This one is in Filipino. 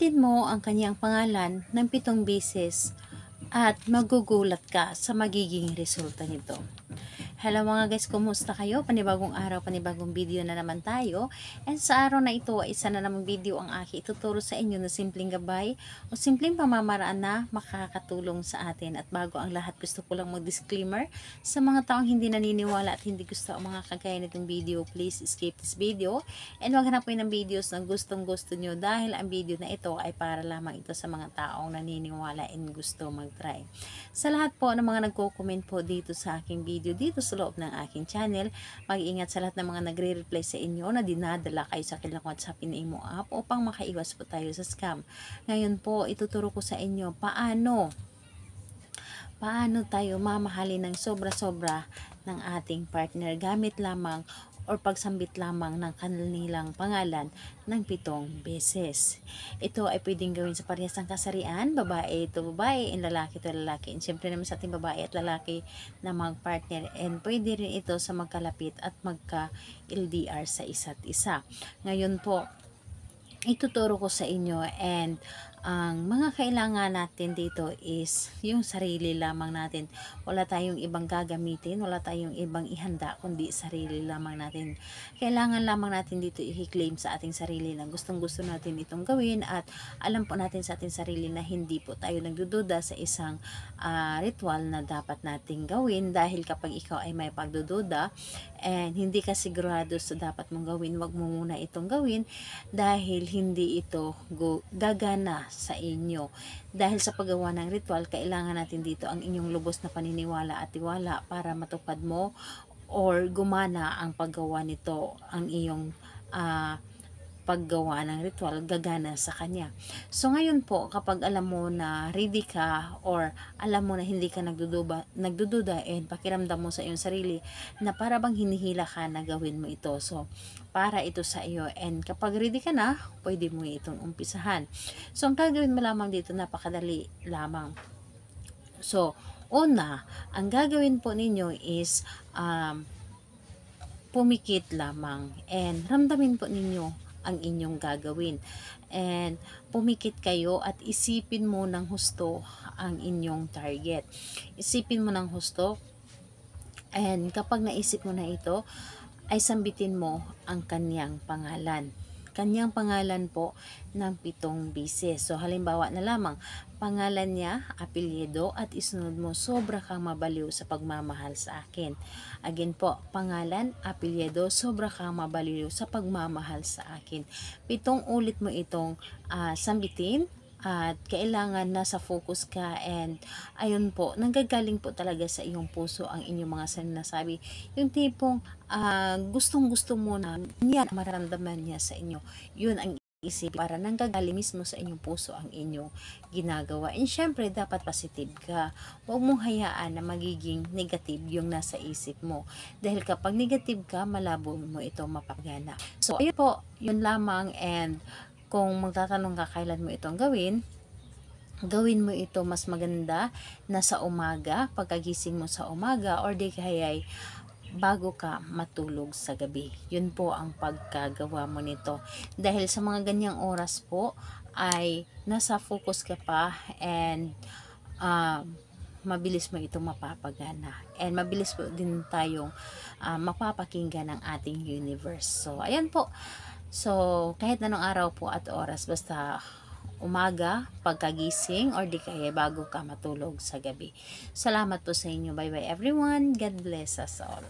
Sambitin mo ang kanyang pangalan ng 7 beses at magugulat ka sa magiging resulta nito. Hello mga guys, kumusta kayo? Panibagong araw, panibagong video na naman tayo. And sa araw na ito, isa na namang video ang aking ituturo sa inyo na simpleng gabay o simpleng pamamaraan na makakatulong sa atin. At bago ang lahat, gusto ko lang mag-disclaimer sa mga taong hindi naniniwala at hindi gusto ang mga kagaya nitong video. Please skip this video and wag hanap po ng videos na gustong gusto nyo dahil ang video na ito ay para lamang ito sa mga taong naniniwala and gusto mag-try. Sa lahat po ng mga nagko-comment po dito sa aking video, dito sa loob ng aking channel, mag-iingat sa lahat ng mga nagre-reply sa inyo na dinadala kayo sa akin ng WhatsApp Imo app upang makaiwas po tayo sa scam. Ngayon po, ituturo ko sa inyo paano tayo mamahalin ng sobra-sobra ng ating partner gamit lamang or pagsambit lamang ng kanilang pangalan ng 7 beses. Ito ay pwedeng gawin sa parehas ng kasarian, babae ito babae, and lalaki ito lalaki. And syempre naman sa ating babae at lalaki na mag-partner, and pwede rin ito sa magkalapit at magka-LDR sa isa't isa. Ngayon po, ituturo ko sa inyo, and ang mga kailangan natin dito is yung sarili lamang natin. Wala tayong ibang gagamitin, wala tayong ibang ihanda kundi sarili lamang natin. Kailangan lamang natin dito i-claim sa ating sarili na gustong gusto natin itong gawin, at alam po natin sa ating sarili na hindi po tayo nagdududa sa isang ritual na dapat nating gawin, dahil kapag ikaw ay may pagdududa and hindi ka sigurado sa dapat mong gawin, wag mo muna itong gawin dahil hindi ito gagana sa inyo. Dahil sa paggawa ng ritual, kailangan natin dito ang inyong lubos na paniniwala at tiwala para matupad mo or gumana ang paggawa nito, ang iyong paggawa ng ritual gagana sa kanya. So ngayon po, kapag alam mo na ready ka or alam mo na hindi ka nagdududa and pakiramdam mo sa iyong sarili na para bang hinihila ka na gawin mo ito. So para ito sa iyo, and kapag ready ka na, pwede mo itong umpisahan. So ang gagawin mo lamang dito, napakadali lamang. So una, ang gagawin po ninyo is pumikit lamang and ramdamin po ninyo ang inyong gagawin, and pumikit kayo at isipin mo ng husto ang inyong target. Isipin mo ng husto, and kapag naisip mo na ito, ay sambitin mo ang kanyang pangalan. Kanyang pangalan po ng 7 beses. So halimbawa na lamang, pangalan niya, apelyido, at isunod mo, sobra kang mabaliw sa pagmamahal sa akin. Again po, pangalan, apelyido, sobra kang mabaliw sa pagmamahal sa akin. 7 ulit mo itong sambitin, at kailangan nasa focus ka, and ayun po, nanggagaling po talaga sa iyong puso ang inyong mga sinasabi. Yung tipong gustong gusto mo na niya, mararamdaman niya sa inyo, yun ang isip, para nanggagaling mismo sa inyong puso ang inyong ginagawa. And syempre, dapat positive ka. Huwag mong hayaan na magiging negative yung nasa isip mo, dahil kapag negative ka, malabo mo ito mapagana. So ayun po, yun lamang. And kung magtatanong ka kailan mo itong gawin mo ito mas maganda na sa umaga, pagkagising mo sa umaga, or di kaya bago ka matulog sa gabi. Yun po ang pagkagawa mo nito. Dahil sa mga ganyang oras po ay nasa focus ka pa, and mabilis mo ito mapapagana, and mabilis po din tayong mapapakinggan ng ating universe. So ayan po. So, kahit anong araw po at oras, basta umaga, pagkagising, or di kaya bago ka matulog sa gabi. Salamat po sa inyo. Bye bye everyone. God bless us all.